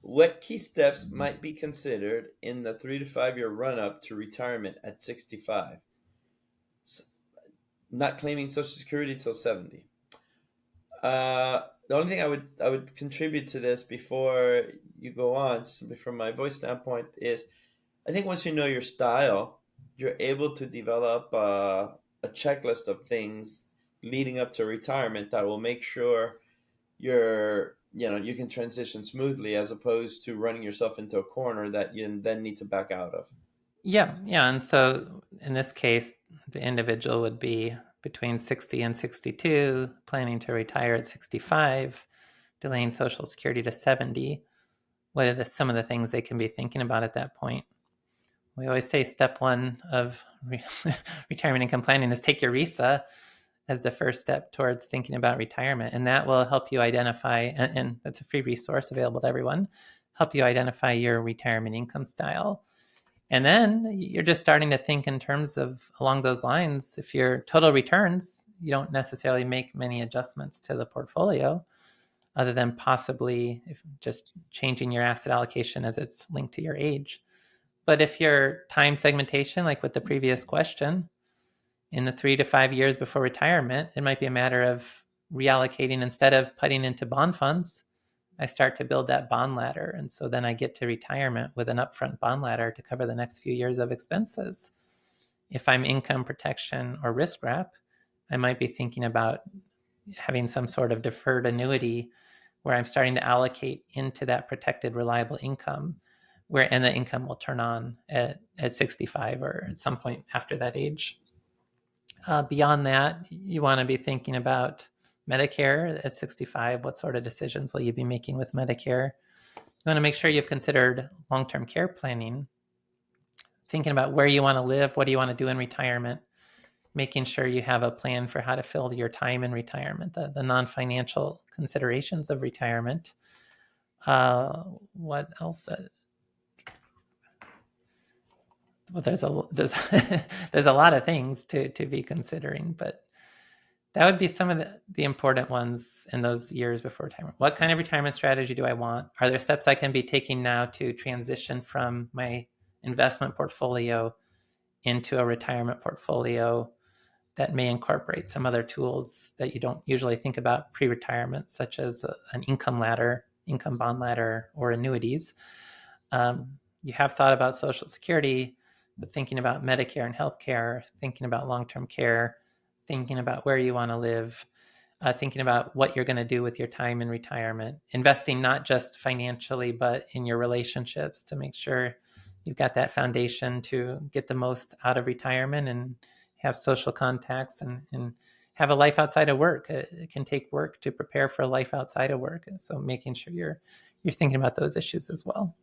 What key steps might be considered in the 3 to 5 year run up to retirement at 65? Not claiming Social Security till 70. The only thing I would contribute to this before you go on, simply from my voice standpoint, is I think once you know your style, you're able to develop a checklist of things leading up to retirement that will make sure you can transition smoothly, as opposed to running yourself into a corner that you then need to back out of. Yeah, yeah. And so in this case, the individual would be between 60 and 62, planning to retire at 65, delaying Social Security to 70. What are some of the things they can be thinking about at that point? We always say step one of retirement income planning is take your RISA as the first step towards thinking about retirement. And that will help you identify, and that's a free resource available to everyone, help you identify your retirement income style. And then you're just starting to think in terms of along those lines. If your total returns, you don't necessarily make many adjustments to the portfolio other than possibly if just changing your asset allocation as it's linked to your age. But if your time segmentation, like with the previous question, in the 3 to 5 years before retirement, it might be a matter of reallocating. Instead of putting into bond funds, I start to build that bond ladder. And so then I get to retirement with an upfront bond ladder to cover the next few years of expenses. If I'm income protection or risk wrap, I might be thinking about having some sort of deferred annuity where I'm starting to allocate into that protected, reliable income, and the income will turn on at 65 or at some point after that age. Beyond that, you want to be thinking about Medicare at 65. What sort of decisions will you be making with Medicare? You want to make sure you've considered long-term care planning, thinking about where you want to live, what do you want to do in retirement, making sure you have a plan for how to fill your time in retirement, the non-financial considerations of retirement. What else? Well, there's there's a lot of things to be considering, but that would be some of the important ones in those years before retirement. What kind of retirement strategy do I want? Are there steps I can be taking now to transition from my investment portfolio into a retirement portfolio that may incorporate some other tools that you don't usually think about pre-retirement, such as an income ladder, income bond ladder, or annuities? You have thought about Social Security, but thinking about Medicare and healthcare, thinking about long-term care, thinking about where you want to live, thinking about what you're going to do with your time in retirement, investing not just financially, but in your relationships to make sure you've got that foundation to get the most out of retirement and have social contacts and have a life outside of work. It can take work to prepare for a life outside of work. And so making sure you're thinking about those issues as well.